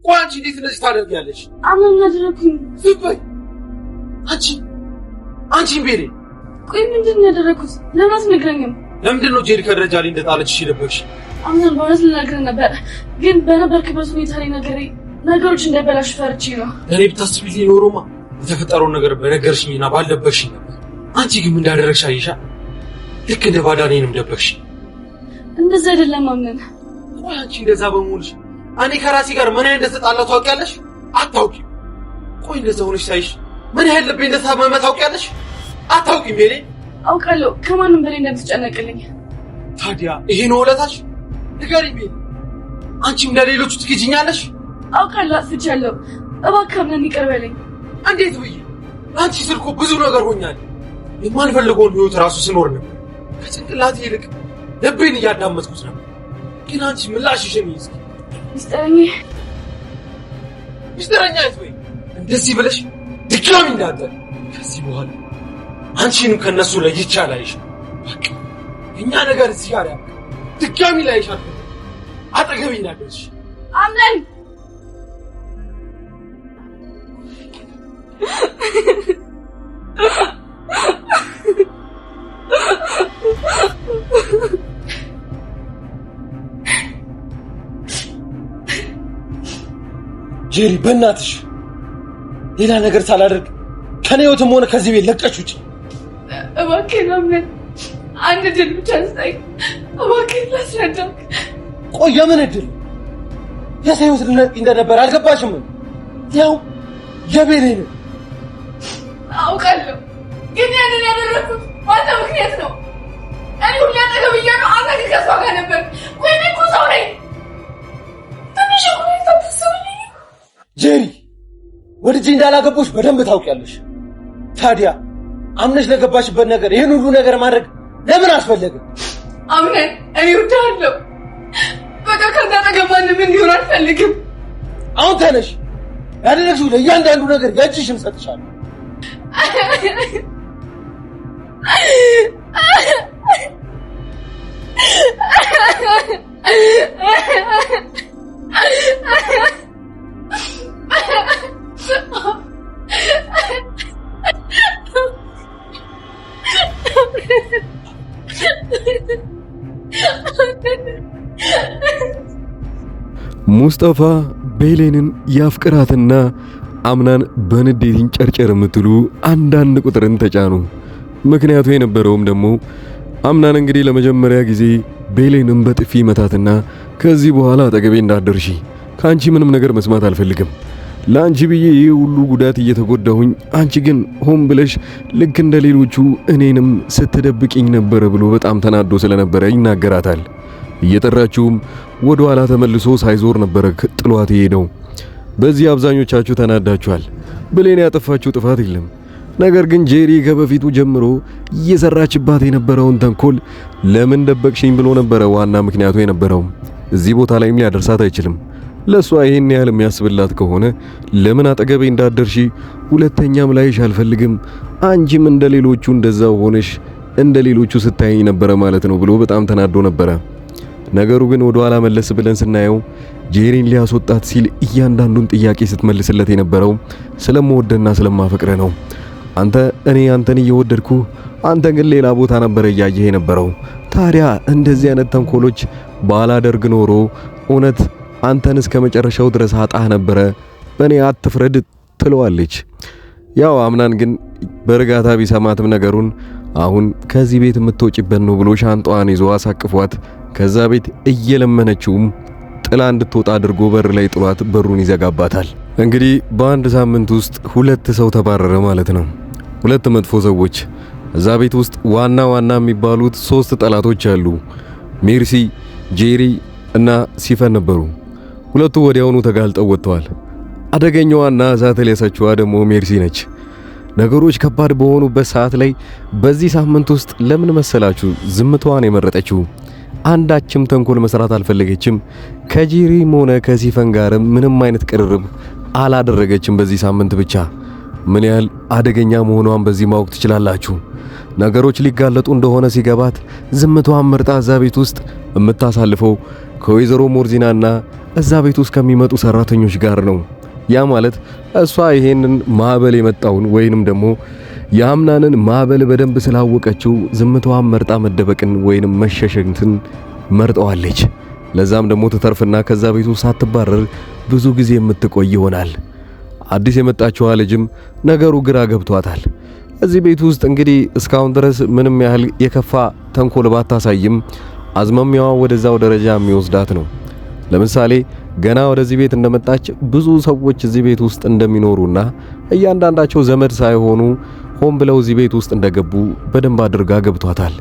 ቋንጂ እንዴት እንደዚህ ታደርጊያለሽ? አምን ያደረኩኝ ዝም አንቺ ቤሪ ቆይ ምንድን ነው ያደረኩት? ለምን አትነግረኝም? ለምንድን ነው ጄሪ ከደረጃ ላይ እንደጣለችሽ የደበቅሽ? አምን በእውነት ልነግርህ ነበር ግን በነበርክበት ሁኔታ ላይ ነገሮች እንዳይበላሹ ፈርቼ ነው። እኔ ብታስቢልኝ ኖሮማ የተፈጠረውን ነገር በነገርሽኝና ባልደበቅሽኝ ነበር። አንቺ ግን ምን እንዳደረግሽ አይሻ? ልክ እንደ ባዳ እኔንም ደበቅሽ። እንደዛ አይደለም አምን። ቆይ አንቺ እንደዛ በመሆንሽ እኔ ከራሴ ጋር ምን አይነት እንደተጣላሁ ታውቂያለሽ? አታውቂም። ቆይ እንደዛ ሆነሽ ሳይሽ ምን ያህል ልቤ እንደታመመ ታውቂያለሽ? አታውቂም። ቤሪ አውቃለሁ ከማንም በላይ እንደምትጨነቅልኝ። ታዲያ ይሄ ነው ውለታሽ? ንገሪኝ ቤሪ። አንቺም ለሌሎቹ ትክጂኛለሽ? አውቃለሁ አጥፍቻለሁ። እባክህ አምነን ይቅር በለኝ። እንዴት ብዬ? አንቺ ስል እኮ ብዙ ነገር ሆኛለሁ። የማልፈልገውን ህይወት ራሱ ስኖር ነበር። ከጭንቅላቴ ይልቅ ልቤን እያዳመጥኩት ነበር። ግን አንቺ ምላሽሽን ይዝ ሚስጥረኛ አይት ወይ እንደዚህ ብለሽ ድጋሚ እንዳትጠሪ። ከዚህ በኋላ አንቺንም ከነሱ ለይቼ አላይሽም። በቃ እኛ ነገር እዚህ ጋር ያለ ድጋሚ ላይሽ አጠገቤ እንዳትደርሺ። አምነን ጄሪ በእናትሽ ሌላ ነገር ሳላደርግ ከኔ ህይወትም ሆነ ከዚህ ቤት ለቀሽ ውጪ። እባክህ አምነን አንድ ድል ብቻ ስጠኝ እባክህ ላስረዳክ። ቆይ የምን እድል? የሰው ህይወት ልነጥቂ እንደነበር አልገባሽም? ያው የቤሬ ነው አውቃለሁ፣ ግን ያንን ያደረኩት አንተ ምክንያት ነው። እኔ ሁሌ አጠገብ እያለሁ አንተ ግን ከእሷ ጋር ነበር። ቆይ እኔ እኮ ሰው ነኝ። ትንሽ ሁኔታ ተሰውልኝ ጄሪ ወድጄ እንዳላገባሽ በደንብ ታውቂያለሽ። ታዲያ አምነሽ ለገባሽበት ነገር ይሄን ሁሉ ነገር ማድረግ ለምን አስፈለገ? አምነን እኔ እወድሃለሁ። በቃ ከዛ አጠገብ ማንም እንዲሆን አልፈልግም። አሁን ተነሽ። ያደረግሽው ለእያንዳንዱ ነገር የእጅሽን ሰጥሻለሁ። ሙስጠፋ ቤሌንን ያፍቅራትና አምናን በንዴትን ጨርጨር የምትሉ አንዳንድ ቁጥርን ተጫኑ። ምክንያቱ የነበረውም ደግሞ አምናን እንግዲህ ለመጀመሪያ ጊዜ ቤሌንን በጥፊ መታትና ከዚህ በኋላ አጠገቤ እንዳትደርሺ፣ ካንቺ ምንም ነገር መስማት አልፈልግም፣ ላንቺ ብዬ ይሄ ሁሉ ጉዳት እየተጎዳሁኝ አንቺ ግን ሆን ብለሽ ልክ እንደሌሎቹ እኔንም ስትደብቂኝ ነበር ብሎ በጣም ተናዶ ስለነበረ ይናገራታል። እየጠራችውም ወደ ኋላ ተመልሶ ሳይዞር ነበር ጥሏት ሄደው። በዚህ አብዛኞቻችሁ ተናዳችኋል። ብሌን ያጠፋችው ጥፋት የለም። ነገር ግን ጄሪ ከበፊቱ ጀምሮ እየሰራችባት የነበረውን ተንኮል ለምን ደበቅሽኝ ብሎ ነበረ ዋና ምክንያቱ የነበረው። እዚህ ቦታ ላይም ሊያደርሳት አይችልም። ለሷ ይሄን ያህል የሚያስብላት ከሆነ ለምን አጠገቤ እንዳትደርሺ፣ ሁለተኛም ላይሽ አልፈልግም፣ አንቺም እንደሌሎቹ እንደዛው ሆነሽ እንደሌሎቹ ስታይኝ ነበረ ማለት ነው ብሎ በጣም ተናዶ ነበረ። ነገሩ ግን ወደ ኋላ መለስ ብለን ስናየው ጄሪን ሊያስወጣት ሲል እያንዳንዱን ጥያቄ ስትመልስለት የነበረው ስለምወደና ስለማፈቅረ ነው። እኔ አንተን እየወደድኩ አንተ ግን ሌላ ቦታ ነበር እያየህ የነበረው። ታዲያ እንደዚህ አይነት ተንኮሎች ባላደርግ ኖሮ እውነት አንተን እስከ መጨረሻው ድረስ አጣህ ነበረ፣ በእኔ አትፍረድ ትለዋለች። ያው አምናን ግን በእርጋታ ቢሰማትም ነገሩን አሁን ከዚህ ቤት የምትወጪበት ነው ብሎ ሻንጣዋን ይዞ አሳቅፏት ከዛ ቤት እየለመነችውም ጥላ እንድትወጣ አድርጎ በር ላይ ጥሏት በሩን ይዘጋባታል። እንግዲህ በአንድ ሳምንት ውስጥ 2 ሰው ተባረረ ማለት ነው። 2 መጥፎ ሰዎች። እዛ ቤት ውስጥ ዋና የሚባሉት 3 ጠላቶች አሉ። ሜርሲ፣ ጄሪ እና ሲፈን ነበሩ። 2ቱ ወዲያውኑ ተጋልጠው ወጥተዋል። አደገኛዋና እሳት የለሰችዋ ደግሞ ሜርሲ ነች። ነገሮች ከባድ በሆኑበት ሰዓት ላይ በዚህ ሳምንት ውስጥ ለምን መሰላችሁ ዝምታዋን የመረጠችው? አንዳችም ተንኮል መስራት አልፈለገችም። ከጄሪም ሆነ ከሲፈን ጋር ምንም አይነት ቅርርብ አላደረገችም። በዚህ ሳምንት ብቻ ምን ያህል አደገኛ መሆኗን በዚህ ማወቅ ትችላላችሁ። ነገሮች ሊጋለጡ እንደሆነ ሲገባት ዝምታዋን መርጣ እዛ ቤት ውስጥ የምታሳልፈው ከወይዘሮ ሞርዚናና እዛ ቤት ውስጥ ከሚመጡ ሰራተኞች ጋር ነው። ያ ማለት እሷ ይሄንን ማዕበል የመጣውን ወይንም ደግሞ የአምናንን ማዕበል በደንብ ስላወቀችው ዝምታዋን መርጣ መደበቅን ወይንም መሸሸግን መርጠዋለች። ለዛም ደግሞ ትተርፍና ከዛ ቤቱ ሳትባረር ብዙ ጊዜ የምትቆይ ይሆናል። አዲስ የመጣችው ልጅም ነገሩ ግራ ገብቷታል። እዚህ ቤት ውስጥ እንግዲህ እስካሁን ድረስ ምንም ያህል የከፋ ተንኮል ባታሳይም አዝማሚያዋ ወደዛው ደረጃ የሚወስዳት ነው። ለምሳሌ ገና ወደዚህ ቤት እንደመጣች ብዙ ሰዎች እዚህ ቤት ውስጥ እንደሚኖሩና እያንዳንዳቸው ዘመድ ሳይሆኑ ሆን ብለው እዚህ ቤት ውስጥ እንደገቡ በደንብ አድርጋ ገብቷታል።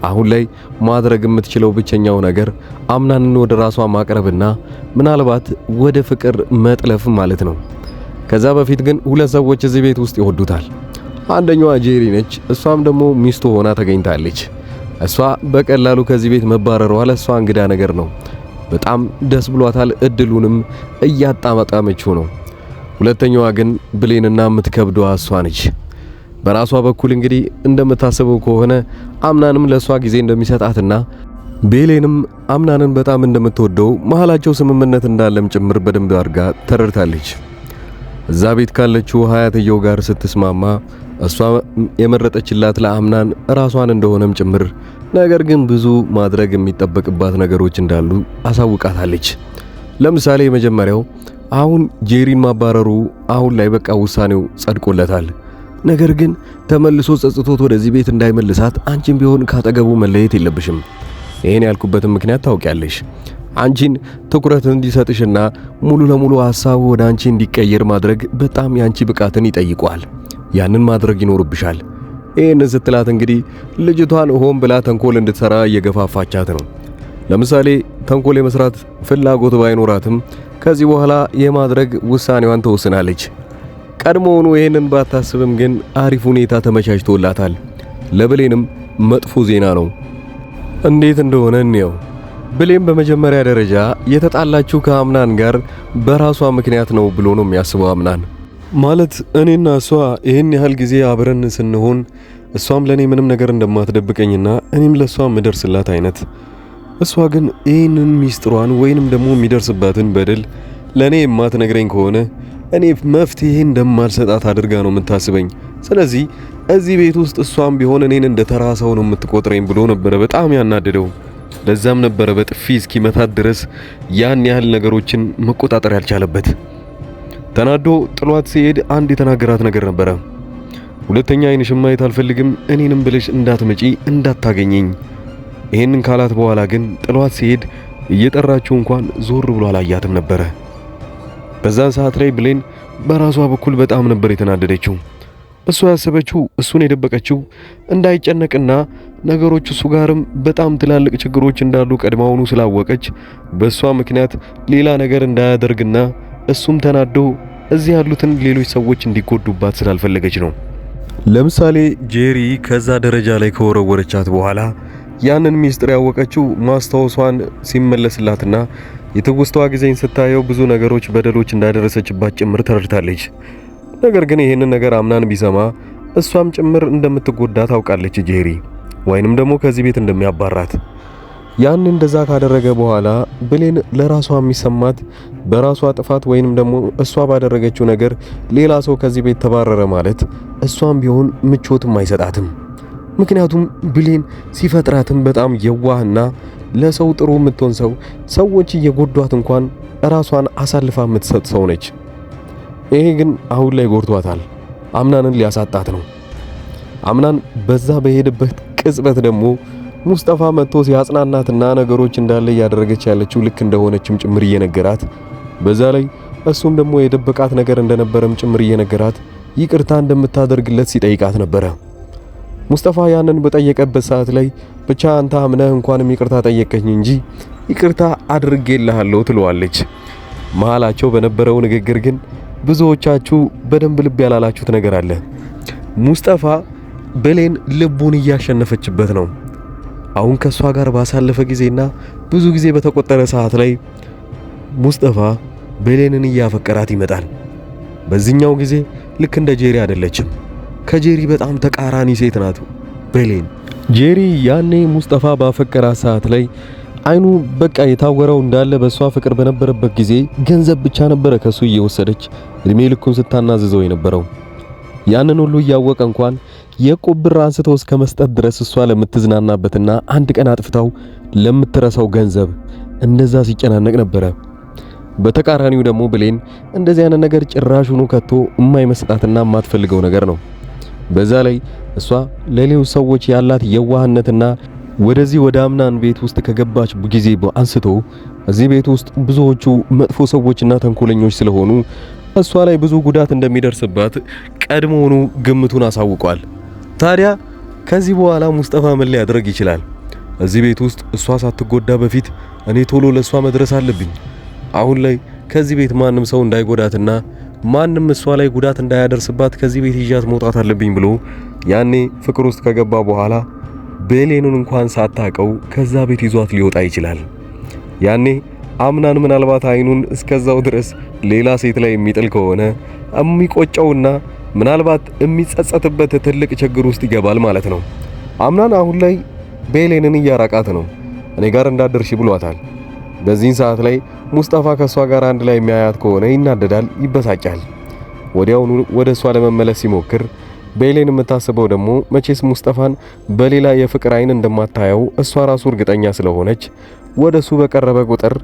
አሁን ላይ ማድረግ የምትችለው ብቸኛው ነገር አምናንን ወደ ራሷ ማቅረብና ምናልባት ወደ ፍቅር መጥለፍ ማለት ነው። ከዛ በፊት ግን ሁለት ሰዎች እዚህ ቤት ውስጥ ይወዱታል። አንደኛዋ ጄሪ ነች። እሷም ደግሞ ሚስቱ ሆና ተገኝታለች። እሷ በቀላሉ ከዚህ ቤት መባረሯ ለሷ እንግዳ ነገር ነው። በጣም ደስ ብሏታል። እድሉንም እያጣመጣመችው ነው። ሁለተኛዋ ግን ብሌንና የምትከብደዋ እሷ ነች። በራሷ በኩል እንግዲህ እንደምታስበው ከሆነ አምናንም ለሷ ጊዜ እንደሚሰጣትና ቤሌንም አምናንን በጣም እንደምትወደው መሃላቸው ስምምነት እንዳለም ጭምር በደንብ አድርጋ ተረድታለች። እዛ ቤት ካለችው ሀያትየው ጋር ስትስማማ እሷ የመረጠችላት ለአምናን ራሷን እንደሆነም ጭምር ነገር ግን ብዙ ማድረግ የሚጠበቅባት ነገሮች እንዳሉ አሳውቃታለች። ለምሳሌ የመጀመሪያው አሁን ጄሪን ማባረሩ አሁን ላይ በቃ ውሳኔው ጸድቆለታል። ነገር ግን ተመልሶ ጸጽቶት ወደዚህ ቤት እንዳይመልሳት አንቺን ቢሆን ካጠገቡ መለየት የለብሽም። ይሄን ያልኩበትን ምክንያት ታውቂያለሽ። አንቺን ትኩረት እንዲሰጥሽና ሙሉ ለሙሉ ሐሳቡ ወደ አንቺ እንዲቀየር ማድረግ በጣም ያንቺ ብቃትን ይጠይቋል። ያንን ማድረግ ይኖርብሻል። ይሄን ስትላት እንግዲህ ልጅቷን ሆን ብላ ተንኮል እንድትሰራ እየገፋፋቻት ነው። ለምሳሌ ተንኮል የመስራት ፍላጎት ባይኖራትም ከዚህ በኋላ የማድረግ ውሳኔዋን ተወስናለች። ቀድሞውኑ ይሄንን ባታስብም ግን አሪፍ ሁኔታ ተመቻችቶላታል። ለብሌንም መጥፎ ዜና ነው። እንዴት እንደሆነ እንየው። ብሌን በመጀመሪያ ደረጃ የተጣላችው ከአምናን ጋር በራሷ ምክንያት ነው ብሎ ነው የሚያስበው። አምናን ማለት እኔና እሷ ይሄን ያህል ጊዜ አብረን ስንሆን እሷም ለኔ ምንም ነገር እንደማትደብቀኝና እኔም ለሷ ምደርስላት አይነት፣ እሷ ግን ይሄንን ሚስጥሯን ወይንም ደግሞ የሚደርስባትን በደል ለኔ የማትነግረኝ ከሆነ እኔ መፍትሄ እንደማልሰጣት አድርጋ ነው የምታስበኝ። ስለዚህ እዚህ ቤት ውስጥ እሷም ቢሆን እኔን እንደ ተራ ሰው ነው የምትቆጥረኝ ብሎ ነበረ በጣም ያናደደው። ለዛም ነበረ በጥፊ እስኪመታት ድረስ ያን ያህል ነገሮችን መቆጣጠር ያልቻለበት። ተናዶ ጥሏት ሲሄድ አንድ የተናገራት ነገር ነበረ። ሁለተኛ አይንሽን ማየት አልፈልግም፣ እኔንም ብለሽ እንዳትመጪ እንዳታገኘኝ። ይሄንን ካላት በኋላ ግን ጥሏት ሲሄድ እየጠራችው እንኳን ዞር ብሎ አላያትም ነበረ። በዛን ሰዓት ላይ ብሌን በራሷ በኩል በጣም ነበር የተናደደችው። እሷ ያሰበችው እሱን የደበቀችው እንዳይጨነቅና ነገሮች እሱ ጋርም በጣም ትላልቅ ችግሮች እንዳሉ ቀድማውኑ ስላወቀች በሷ ምክንያት ሌላ ነገር እንዳያደርግና እሱም ተናዶ እዚህ ያሉትን ሌሎች ሰዎች እንዲጎዱባት ስላልፈለገች ነው። ለምሳሌ ጄሪ ከዛ ደረጃ ላይ ከወረወረቻት በኋላ ያንን ሚስጥር ያወቀችው ማስታወሷን ሲመለስላትና የትውስታዋ ጊዜን ስታየው ብዙ ነገሮች በደሎች እንዳደረሰችባት ጭምር ተረድታለች። ነገር ግን ይሄንን ነገር አምናን ቢሰማ እሷም ጭምር እንደምትጎዳ ታውቃለች ጄሪ፣ ወይንም ደግሞ ከዚህ ቤት እንደሚያባራት። ያን እንደዛ ካደረገ በኋላ ብሌን ለራሷ የሚሰማት በራሷ ጥፋት ወይንም ደግሞ እሷ ባደረገችው ነገር ሌላ ሰው ከዚህ ቤት ተባረረ ማለት እሷም ቢሆን ምቾትም አይሰጣትም። ምክንያቱም ብሌን ሲፈጥራትም በጣም የዋህና ለሰው ጥሩ የምትሆን ሰው፣ ሰዎች እየጎዷት እንኳን ራሷን አሳልፋ የምትሰጥ ሰው ነች። ይሄ ግን አሁን ላይ ጎድቷታል። አምናንን ሊያሳጣት ነው። አምናን በዛ በሄደበት ቅጽበት ደግሞ ሙስጠፋ መጥቶ ሲያጽናናትና ነገሮች እንዳለ እያደረገች ያለችው ልክ እንደሆነችም ጭምር እየነገራት፣ በዛ ላይ እሱም ደግሞ የደበቃት ነገር እንደነበረም ጭምር እየነገራት ይቅርታ እንደምታደርግለት ሲጠይቃት ነበረ። ሙስጠፋ ያንን በጠየቀበት ሰዓት ላይ ብቻ አንተ አምነህ እንኳንም ይቅርታ ጠየቀኝ እንጂ ይቅርታ አድርጌልሃለሁ ትለዋለች። መሃላቸው በነበረው ንግግር ግን ብዙዎቻችሁ በደንብ ልብ ያላላችሁት ነገር አለ። ሙስጠፋ ብሌን ልቡን እያሸነፈችበት ነው። አሁን ከሷ ጋር ባሳለፈ ጊዜና ብዙ ጊዜ በተቆጠረ ሰዓት ላይ ሙስጠፋ ብሌንን እያፈቀራት ይመጣል። በዚህኛው ጊዜ ልክ እንደ ጄሪ አይደለችም። ከጄሪ በጣም ተቃራኒ ሴት ናት ብሌን። ጄሪ ያኔ ሙስጠፋ ባፈቀራት ሰዓት ላይ አይኑ በቃ የታወረው እንዳለ በሷ ፍቅር በነበረበት ጊዜ ገንዘብ ብቻ ነበረ ከሱ እየወሰደች እድሜ ልኩን ስታናዝዘው የነበረው። ያንን ሁሉ እያወቀ እንኳን የዕቁብ ብር አንስቶ እስከ መስጠት ድረስ እሷ ለምትዝናናበትና አንድ ቀን አጥፍታው ለምትረሳው ገንዘብ እንደዛ ሲጨናነቅ ነበረ። በተቃራኒው ደግሞ ብሌን እንደዚህ አይነት ነገር ጭራሹኑ ከቶ የማይመስጣትና የማትፈልገው ነገር ነው። በዛ ላይ እሷ ለሌሎች ሰዎች ያላት የዋህነትና ወደዚህ ወደ አምናን ቤት ውስጥ ከገባች ጊዜ አንስቶ እዚህ ቤት ውስጥ ብዙዎቹ መጥፎ ሰዎችና ተንኮለኞች ስለሆኑ እሷ ላይ ብዙ ጉዳት እንደሚደርስባት ቀድሞውኑ ግምቱን አሳውቋል። ታዲያ ከዚህ በኋላ ሙስጠፋ ምን ሊያደርግ ይችላል? እዚህ ቤት ውስጥ እሷ ሳትጎዳ በፊት እኔ ቶሎ ለሷ መድረስ አለብኝ። አሁን ላይ ከዚህ ቤት ማንም ሰው እንዳይጎዳትና ማንም እሷ ላይ ጉዳት እንዳያደርስባት ከዚህ ቤት ይዣት መውጣት አለብኝ ብሎ ያኔ ፍቅር ውስጥ ከገባ በኋላ ቤሌኑን እንኳን ሳታቀው ከዛ ቤት ይዟት ሊወጣ ይችላል። ያኔ አምናን ምናልባት አይኑን እስከዛው ድረስ ሌላ ሴት ላይ የሚጥል ከሆነ የሚቆጨውና ምናልባት የሚጸጸትበት ትልቅ ችግር ውስጥ ይገባል ማለት ነው። አምናን አሁን ላይ ቤሌንን እያራቃት ነው። እኔ ጋር እንዳደርሽ ብሏታል። በዚህን ሰዓት ላይ ሙስጠፋ ከሷ ጋር አንድ ላይ የሚያያት ከሆነ ይናደዳል፣ ይበሳጫል። ወዲያውኑ ወደ እሷ ለመመለስ ሲሞክር ቤሌን የምታስበው ደግሞ መቼስ ሙስጠፋን በሌላ የፍቅር አይን እንደማታየው እሷ ራሱ እርግጠኛ ስለሆነች ወደሱ በቀረበ ቁጥር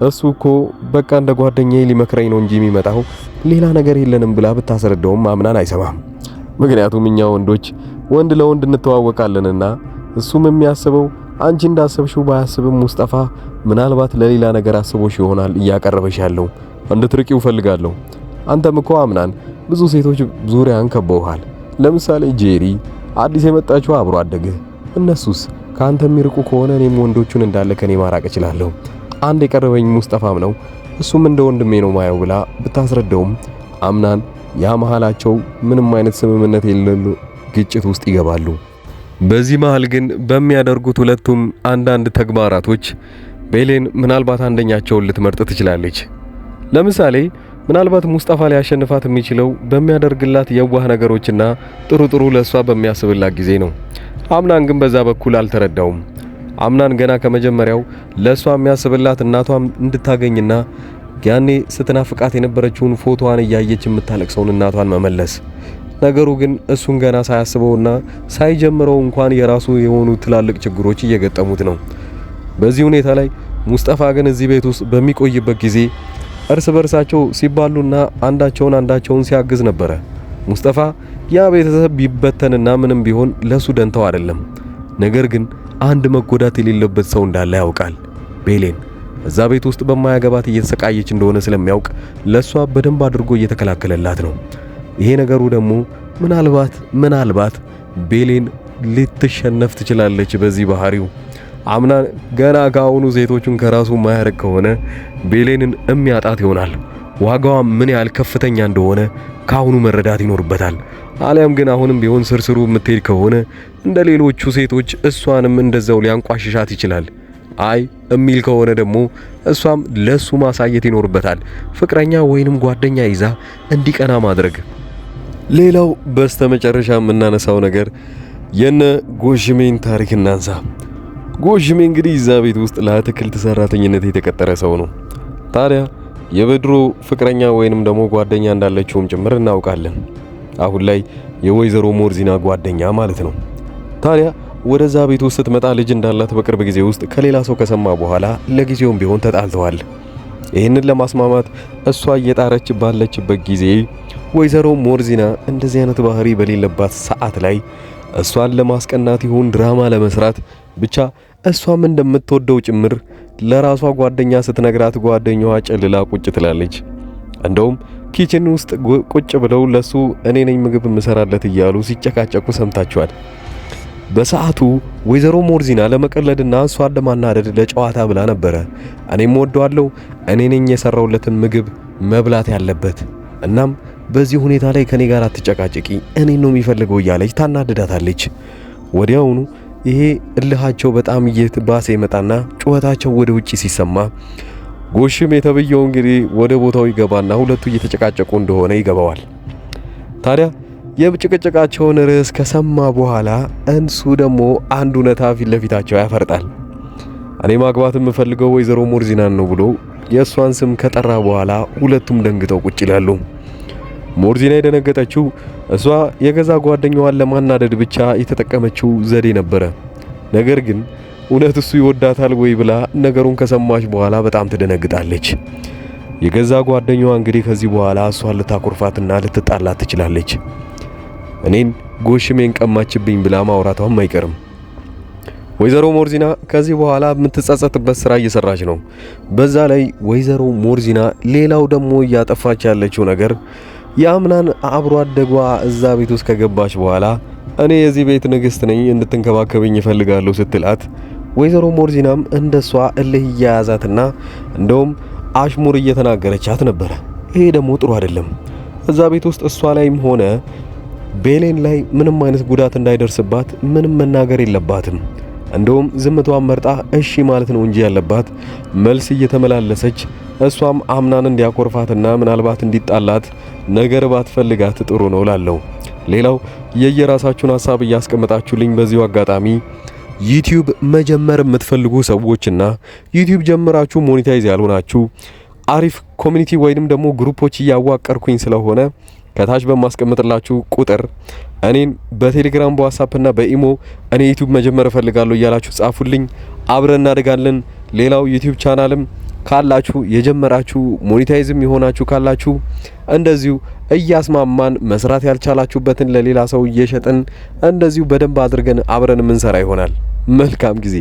እሱ እኮ በቃ እንደ ጓደኛዬ ሊመክረኝ ነው እንጂ የሚመጣው ሌላ ነገር የለንም ብላ ብታስረዳውም አምናን አይሰማም። ምክንያቱም እኛ ወንዶች ወንድ ለወንድ እንተዋወቃለንና እሱም የሚያስበው አንቺ እንዳሰብሽው ባያስብም ሙስጠፋ ምናልባት ለሌላ ነገር አስቦሽ ይሆናል እያቀረበሽ ያለው እንድትርቂው ፈልጋለሁ። አንተም እኮ አምናን ብዙ ሴቶች ዙሪያን ከበውሃል። ለምሳሌ ጄሪ፣ አዲስ የመጣችው አብሮ አደገ። እነሱስ ካንተ የሚርቁ ከሆነ እኔም ወንዶቹን እንዳለ ከኔ ማራቅ እችላለሁ። አንድ የቀረበኝ ሙስጠፋም ነው፣ እሱም እንደ ወንድሜ ነው ማየው ብላ ብታስረዳውም አምናን ያ መሃላቸው ምንም አይነት ስምምነት የሌለው ግጭት ውስጥ ይገባሉ። በዚህ መሃል ግን በሚያደርጉት ሁለቱም አንዳንድ ተግባራቶች ቤሌን ምናልባት አንደኛቸውን ልትመርጥ ትችላለች። ለምሳሌ ምናልባት ሙስጠፋ ሊያሸንፋት የሚችለው በሚያደርግላት የዋህ ነገሮችና ጥሩ ለሷ በሚያስብላት ጊዜ ነው። አምናን ግን በዛ በኩል አልተረዳውም። አምናን ገና ከመጀመሪያው ለሷ የሚያስብላት እናቷን እንድታገኝና ያኔ ስትናፍቃት የነበረችውን ፎቶዋን እያየች የምታለቅሰውን እናቷን መመለስ። ነገሩ ግን እሱን ገና ሳያስበውና ሳይጀምረው እንኳን የራሱ የሆኑ ትላልቅ ችግሮች እየገጠሙት ነው። በዚህ ሁኔታ ላይ ሙስጠፋ ግን እዚህ ቤት ውስጥ በሚቆይበት ጊዜ እርስ በርሳቸው ሲባሉና አንዳቸውን ሲያግዝ ነበረ። ሙስጠፋ ያ ቤተሰብ ቢበተንና ምንም ቢሆን ለሱ ደንተው አይደለም። ነገር ግን አንድ መጎዳት የሌለበት ሰው እንዳለ ያውቃል። ቤሌን እዛ ቤት ውስጥ በማያገባት እየተሰቃየች እንደሆነ ስለሚያውቅ ለሷ በደንብ አድርጎ እየተከላከለላት ነው። ይሄ ነገሩ ደግሞ ምናልባት ቤሌን ልትሸነፍ ትችላለች በዚህ ባህሪው። አምና ገና ካሁኑ ሴቶቹን ከራሱ ማያርቅ ከሆነ ቤሌንን የሚያጣት ይሆናል። ዋጋዋ ምን ያህል ከፍተኛ እንደሆነ ካሁኑ መረዳት ይኖርበታል። አሊያም ግን አሁንም ቢሆን ስርስሩ የምትሄድ ከሆነ እንደ ሌሎቹ ሴቶች እሷንም እንደዛው ሊያንቋሽሻት ይችላል። አይ እሚል ከሆነ ደግሞ እሷም ለሱ ማሳየት ይኖርበታል። ፍቅረኛ ወይንም ጓደኛ ይዛ እንዲቀና ማድረግ። ሌላው በስተመጨረሻ የምናነሳው ነገር የነ ጎሽሜን ታሪክ እናንሳ። ጎሽሜ እንግዲህ እዛ ቤት ውስጥ ለአትክልት ሰራተኝነት የተቀጠረ ሰው ነው። ታዲያ የበድሮ ፍቅረኛ ወይንም ደግሞ ጓደኛ እንዳለችውም ጭምር እናውቃለን። አሁን ላይ የወይዘሮ ሞርዚና ጓደኛ ማለት ነው። ታዲያ ወደዛ ቤት ውስጥ ስትመጣ ልጅ እንዳላት በቅርብ ጊዜ ውስጥ ከሌላ ሰው ከሰማ በኋላ ለጊዜውም ቢሆን ተጣልተዋል። ይህንን ለማስማማት እሷ እየጣረች ባለችበት ጊዜ ወይዘሮ ሞርዚና እንደዚህ አይነት ባህሪ በሌለባት ሰዓት ላይ እሷን ለማስቀናት ይሁን ድራማ ለመስራት ብቻ እሷም እንደምትወደው ጭምር ለራሷ ጓደኛ ስትነግራት ጓደኛዋ ጨልላ ቁጭ ትላለች። እንደውም ኪችን ውስጥ ቁጭ ብለው ለሱ እኔ ነኝ ምግብ ምሰራለት እያሉ ሲጨቃጨቁ ሰምታችኋል። በሰዓቱ ወይዘሮ ሞርዚና ለመቀለድና እሷን ለማናደድ ለጨዋታ ብላ ነበረ እኔም ወደዋለሁ እኔ ነኝ የሰራውለትን ምግብ መብላት ያለበት፣ እናም በዚህ ሁኔታ ላይ ከኔ ጋር አትጨቃጨቂ እኔ ነው የሚፈልገው እያለች ታናደዳታለች። ወዲያውኑ ይሄ እልሃቸው በጣም እየተባሰ ይመጣና ጩኸታቸው ወደ ውጪ ሲሰማ ጎሽም የተበየው እንግዲህ ወደ ቦታው ይገባና ሁለቱ እየተጨቃጨቁ እንደሆነ ይገባዋል። ታዲያ የጭቅጭቃቸውን ርዕስ ከሰማ በኋላ እንሱ ደግሞ አንድ እውነታ ፊት ለፊታቸው ያፈርጣል። እኔ ማግባት የምፈልገው ወይዘሮ ሞርዚናን ነው ብሎ የእሷን ስም ከጠራ በኋላ ሁለቱም ደንግጠው ቁጭ ይላሉ። ሞርዚና የደነገጠችው እሷ የገዛ ጓደኛዋን ለማናደድ ብቻ የተጠቀመችው ዘዴ ነበረ። ነገር ግን እውነት እሱ ይወዳታል ወይ ብላ ነገሩን ከሰማች በኋላ በጣም ትደነግጣለች። የገዛ ጓደኛዋ እንግዲህ ከዚህ በኋላ እሷን ልታኮርፋትና ልትጣላት ትችላለች። እኔን ጎሽሜን ቀማችብኝ ብላ ማውራቷም አይቀርም። ወይዘሮ ሞርዚና ከዚህ በኋላ የምትጸጸትበት ስራ እየሰራች ነው። በዛ ላይ ወይዘሮ ሞርዚና ሌላው ደግሞ እያጠፋች ያለችው ነገር የአምናን አብሮ አደጓ እዛ ቤት ውስጥ ከገባች በኋላ እኔ የዚህ ቤት ንግስት ነኝ እንድትንከባከበኝ እፈልጋለሁ ስትላት ወይዘሮ ሞርዚናም እንደሷ እልህ እያያዛትና እንደውም አሽሙር እየተናገረቻት ነበረ። ይሄ ደግሞ ጥሩ አይደለም። እዛ ቤት ውስጥ እሷ ላይም ሆነ ቤሌን ላይ ምንም አይነት ጉዳት እንዳይደርስባት ምንም መናገር የለባትም። እንደውም ዝምቷን መርጣ እሺ ማለት ነው እንጂ ያለባት መልስ እየተመላለሰች እሷም አምናን እንዲያኮርፋትና ምናልባት እንዲጣላት ነገር ባትፈልጋት ጥሩ ነው ላለው። ሌላው የየራሳችሁን ሐሳብ እያስቀመጣችሁልኝ በዚሁ አጋጣሚ ዩቲዩብ መጀመር የምትፈልጉ ሰዎችና ዩቲዩብ ጀምራችሁ ሞኔታይዝ ያልሆናችሁ አሪፍ ኮሚኒቲ ወይንም ደግሞ ግሩፖች እያዋቀርኩኝ ስለሆነ ከታች በማስቀምጥላችሁ ቁጥር እኔን በቴሌግራም በዋትስአፕ እና በኢሞ እኔ ዩቲዩብ መጀመር እፈልጋለሁ እያላችሁ ጻፉልኝ። አብረን እናደጋለን። ሌላው ዩቲዩብ ቻናልም ካላችሁ የጀመራችሁ ሞኔታይዝም የሆናችሁ ካላችሁ እንደዚሁ እያስማማን መስራት ያልቻላችሁበትን ለሌላ ሰው እየሸጥን እንደዚሁ በደንብ አድርገን አብረን ምንሰራ ይሆናል። መልካም ጊዜ